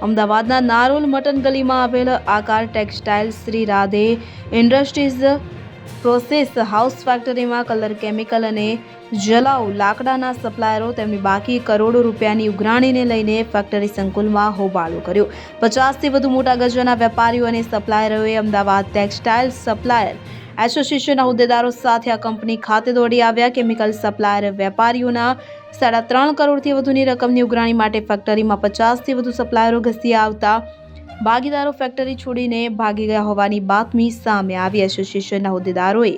અમદાવાદના નારોલ મટન ગલીમાં આવેલ આકાર textile Shri Radhe industries process house ફેક્ટરીમાં કલર કેમિકલ અને જલાઉ લાકડાના સપ્લાયરો તેમની બાકી કરોડો રૂપિયાની ઉઘરાણીને લઈને ફેક્ટરી સંકુલમાં હોબાળો કર્યો। 50થી વધુ મોટા ગજાના વેપારીઓ અને સપ્લાયરોએ અમદાવાદ ટેક્સટાઇલ સપ્લાયર એસોસિએશનના હોદ્દેદારો સાથે આ કંપની ખાતે દોડી આવ્યા। કેમિકલ સપ્લાયર વેપારીઓના 3.5 કરોડથી વધુની રકમની ઉઘરાણી માટે ફેક્ટરીમાં 50થી વધુ સપ્લાયરો ઘસી આવતા ભાગીદારો ફેક્ટરી છોડીને ભાગી ગયા હોવાની બાતમી સામે આવી। એસોસિએશનના હોદ્દેદારોએ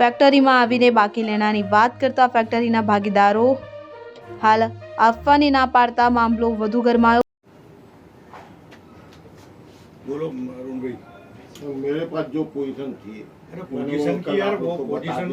ફેક્ટરીમાં આવીને બાકી લેણાની વાત કરતા ફેક્ટરીના ભાગીદારો હાલ આપવાની ના પાડતા મામલો વધુ ગરમાયો। बोलो अरुण भाई। तो मेरे पास जो पोजीशन थी, अरे पोजीशन की यार, वो पोजीशन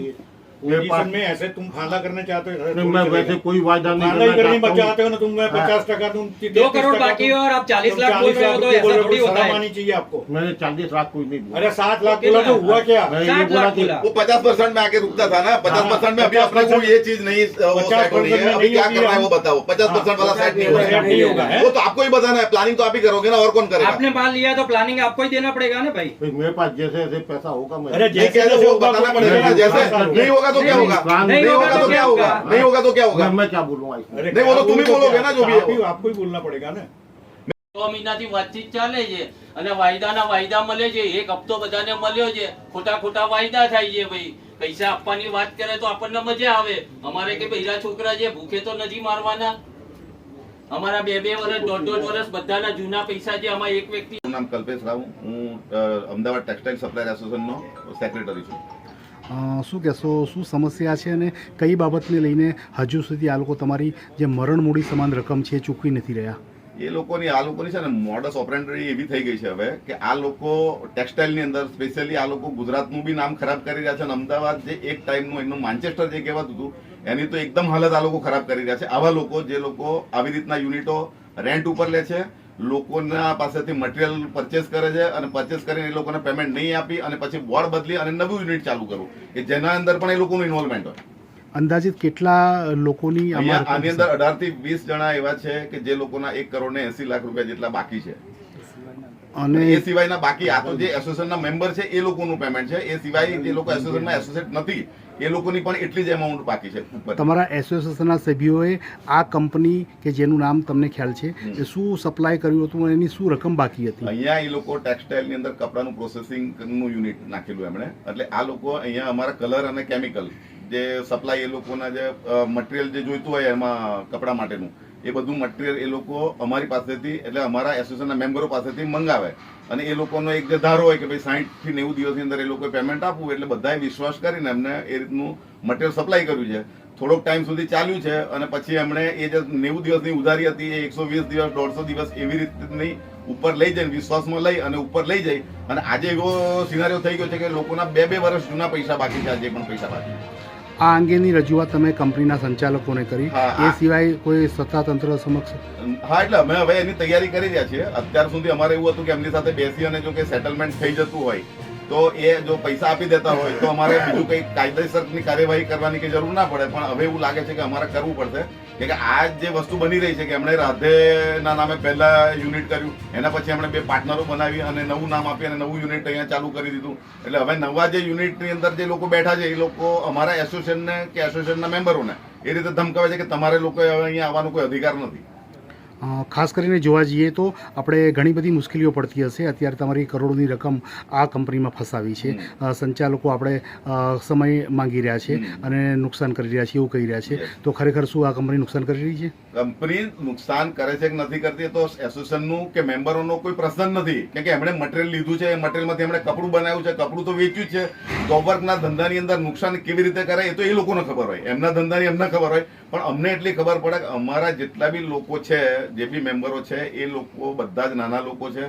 में ऐसे तुम फायदा करना चाहते हो। नहीं, मैं वैसे कोई वायदा नहीं फायदा ही करने करना चाहते हो ना तुम। मैं 50% तुम 2 करोड़ बाकी है और आप 40 लाख बोल रहे हो, तो ऐसा थोड़ी होता है। आनी चाहिए आपको। मैंने 40 लाख कोई नहीं बोला। अरे 7 लाख बोला तो हुआ क्या? मैं ये 60 बोला लाख कि बोला। वो 50% में आके रुकता था ना। 50% में अभी अपने को ये चीज नहीं वो 50% सेट हो रही है। अभी क्या करना है वो बताओ। 50% वाला सेट नहीं हो रहा नहीं होगा है। है? वो तो आपको ही बताना है। प्लानिंग तो आप ही करोगे ना, और कौन करेगा? आपने माल लिया तो प्लानिंग आपको ही देना पड़ेगा ना भाई। भाई मेरे पास जैसे जैसे पैसा होगा मैं अरे नहीं कैसे वो बताना पड़ेगा ना। जैसे नहीं होगा तो क्या होगा? नहीं नहीं होगा तो क्या होगा? नहीं होगा तो क्या होगा? मैं क्या बोलूँगा इसमें? अरे नहीं, वो तो तुम ही बोलोगे ना, जो भी है वो। आपको ही बोलना पड़ेगा ना। 6 મહિનાથી વાતચીત ચાલે છે અને વાયદાના વાયદા મળે છે। એક હપ્તો બધાને મળ્યો છે, ખોટા ખોટા વાયદા થાય છે ભાઈ। પૈસા આપવાની વાત કરે તો આપણને મજા આવે। અમારે કે બૈરા છોકરા છે, ભૂખે તો નથી મારવાના। અમારા 2-2 વર્ષ 1.5 વર્ષ બધાના જૂના પૈસા છે। આમાં એક વ્યક્તિ મારું નામ કલ્પેશ રાવ, હું અમદાવાદ ટેક્સટાઇલ સપ્લાયર એસોસિએશનનો સેક્રેટરી છું। શું કહેશો, શું સમસ્યા છે અને કઈ બાબતને લઈને હજુ સુધી આ લોકો તમારી જે મરણ મૂડી સમાન રકમ છે એ ચૂકવી નથી રહ્યા? એ લોકોની આ લોકોની છે ને મોડસ ઓપરેન્ડરી એવી થઈ ગઈ છે હવે કે આ લોકો ટેક્સટાઇલની અંદર સ્પેશિયલી આ લોકો ગુજરાતનું બી નામ ખરાબ કરી રહ્યા છે અને અમદાવાદ જે એક ટાઈમનું એનું માન્ચેસ્ટર જે કહેવાતું હતું એની તો એકદમ હાલત આ લોકો ખરાબ કરી રહ્યા છે। આવા લોકો જે લોકો આવી રીતના યુનિટો રેન્ટ ઉપર લે છે, લોકોના પાસેથી મટીરિયલ પરચેસ કરે છે અને પરચેસ કરીને એ લોકોને પેમેન્ટ નહીં આપી અને પછી બોર્ડ બદલી અને નવું યુનિટ ચાલુ કરવું કે જેના અંદર પણ એ લોકોનું ઇન્વોલ્વમેન્ટ હોય। અંદાજિત કેટલા લોકોની અહીંયા આની અંદર 18 થી 20 જણા એવા છે કે જે લોકોના 1 કરોડ ને 80 લાખ રૂપિયા જેટલા બાકી છે અને એ સિવાયના બાકી આ તો જે એસોસિએશનના મેમ્બર છે એ લોકોનું પેમેન્ટ છે। એ સિવાય જે લોકો એસોસિએશનમાં એસોસિએટ નથી એ લોકોની પણ એટલી જ એમાઉન્ટ બાકી છે ઉપર। તમારા એસોસિએશનના સભ્યોએ આ કંપની કે જેનું નામ તમને ખ્યાલ છે એ શું સપ્લાય કર્યું હતું અને એની શું રકમ બાકી હતી? અહીંયા એ લોકો ટેક્સટાઇલની અંદર કપડાનું પ્રોસેસિંગનું યુનિટ નાખેલું એમણે। એટલે આ લોકો અહીંયા અમારા કલર અને કેમિકલ જે સપ્લાય એ લોકોના જે મટીરિયલ જે જોઈતું હોય એમાં કપડા માટેનું એ બધું મટીરિયલ એ લોકો અમારી પાસેથી એટલે અમારા એસોસિએશનના મેમ્બરો પાસેથી મંગાવે અને એ લોકોનો એક જે ધારો હોય કે ભાઈ 60 થી 90 દિવસની અંદર એ લોકોએ પેમેન્ટ આપવું એટલે બધાએ વિશ્વાસ કરીને એમને એ રીતનું મટીરિયલ સપ્લાય કર્યું છે। થોડોક ટાઈમ સુધી ચાલ્યું છે અને પછી એમણે એ જે 90 દિવસની ઉધારી હતી એ 120 દિવસ 150 દિવસ એવી રીતની ઉપર લઈ જઈને વિશ્વાસમાં લઈ અને ઉપર લઈ જઈ અને આજે એવો સિનારીઓ થઈ ગયો છે કે લોકોના 2-2 વર્ષ જૂના પૈસા બાકી છે, આજે પણ પૈસા બાકી છે। આ અંગેની રજૂઆત તમે કંપનીના સંચાલકોને કરી? એ સિવાય કોઈ સત્તાતંત્ર સમક્ષ? હા, એટલે અમે હવે એની તૈયારી કરી રહ્યા છીએ। અત્યાર સુધી અમારે એવું હતું કે એમની સાથે બેસી અને જો કે સેટલમેન્ટ થઈ જતું હોય તો એ જો પૈસા આપી દેતા હોય તો અમારે બીજું કંઈ કાયદેસરની કાર્યવાહી કરવાની કંઈ જરૂર ના પડે। પણ હવે એવું લાગે છે કે અમારે કરવું પડશે કે આ જે વસ્તુ બની રહી છે કે એમણે રાધેના નામે પહેલા યુનિટ કર્યું, એના પછી એમણે 2 પાર્ટનરો બનાવી અને નવું નામ આપી અને નવું યુનિટ અહીંયા ચાલુ કરી દીધું। એટલે હવે નવા જે યુનિટની અંદર જે લોકો બેઠા છે એ લોકો અમારા એસોસિએશનને કે એસોસિએશનના મેમ્બરોને એ રીતે ધમકાવે છે કે તમારે લોકોએ હવે અહીંયા આવવાનો કોઈ અધિકાર નથી। ખાસ કરીને જોવા જઈએ તો આપણે ઘણી બધી મુશ્કેલીઓ પડતી હશે। અત્યારે તમારી કરોડોની રકમ આ કંપનીમાં ફસાવી છે, સંચાલકો આપણે સમય માંગી રહ્યા છે અને નુકસાન કરી રહ્યા છે એવું કહી રહ્યા છે, તો ખરેખર શું આ કંપની નુકસાન કરી રહી છે? કંપની નુકસાન કરે છે કે નથી કરતી તો એસોસિએશનનું કે મેમ્બરોનો કોઈ પ્રશ્ન નથી, કેમ કે એમણે મટીરિયલ લીધું છે, એ મટીરિયલમાંથી એમણે કપડું બનાવ્યું છે, કપડું તો વેચ્યું છે। જોબવર્કના ધંધાની અંદર નુકસાન કેવી રીતે કરે એ તો એ લોકોને ખબર હોય, એમના ધંધાની એમને ખબર હોય, પણ અમને એટલી ખબર પડે કે અમારા જેટલા બી લોકો છે, જે બી મેમ્બરો છે એ લોકો બધા જ નાના લોકો છે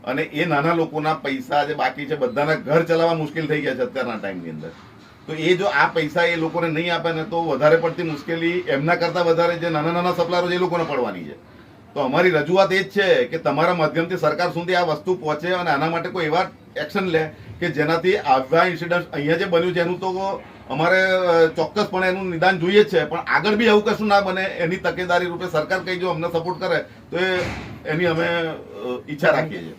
અને એ નાના લોકોના પૈસા જે બાકી છે બધાના ઘર ચલાવવા મુશ્કેલ થઈ ગયા છે અત્યારના ટાઈમની અંદર। તો એ જો આ પૈસા એ લોકોને નહીં આપે ને તો વધારે પડતી મુશ્કેલી એમના કરતા વધારે જે નાના નાના સપ્લાયરો છે એ લોકોને પડવાની છે। તો અમારી રજૂઆત એ જ છે કે તમારા માધ્યમથી સરકાર સુધી આ વસ્તુ પહોંચે અને આના માટે કોઈ એવા એક્શન લે કે જેનાથી આવા ઇન્સિડન્ટ અહીંયા જે બન્યું છે એનું તો અમારે ચોક્કસપણે એનું નિદાન જોઈએ જ છે, પણ આગળ બી એવું કશું ના બને એની તકેદારી રૂપે સરકાર કઈ જો અમને સપોર્ટ કરે તો એની અમે ઈચ્છા રાખીએ છીએ.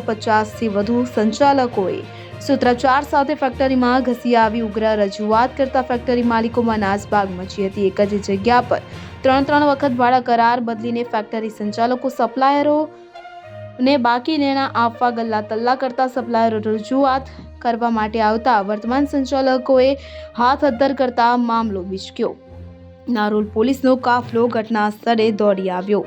50થી વધુ સંચાલકોએ સૂત્રોચ્ચાર સાથે ફેક્ટરીમાં ઘસી આવી ઉગ્ર રજૂઆત કરતા ફેક્ટરી માલિકોમાં નાસભાગ મચી હતી. એક જ જગ્યા પર 3 વખત ભાડા કરાર બદલીને ફેક્ટરી સંચાલકો સપ્લાયરોને બાકી નાણાં આપવા ગલ્લા તલ્લા કરતા સપ્લાયરો રજૂઆત કરવા માટે આવતા વર્તમાન સંચાલકોએ હાથ અદ્ધર કરતા મામલો વિચક્યો. નારોલ પોલીસનો કાફલો ઘટના સ્થળે દોડી આવ્યો.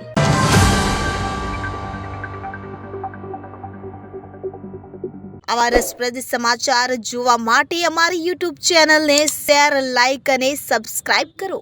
આવા રસપ્રદ સમાચાર જોવા માટે અમારી YouTube ચેનલને શેર, લાઇક અને સબસ્ક્રાઇબ કરો.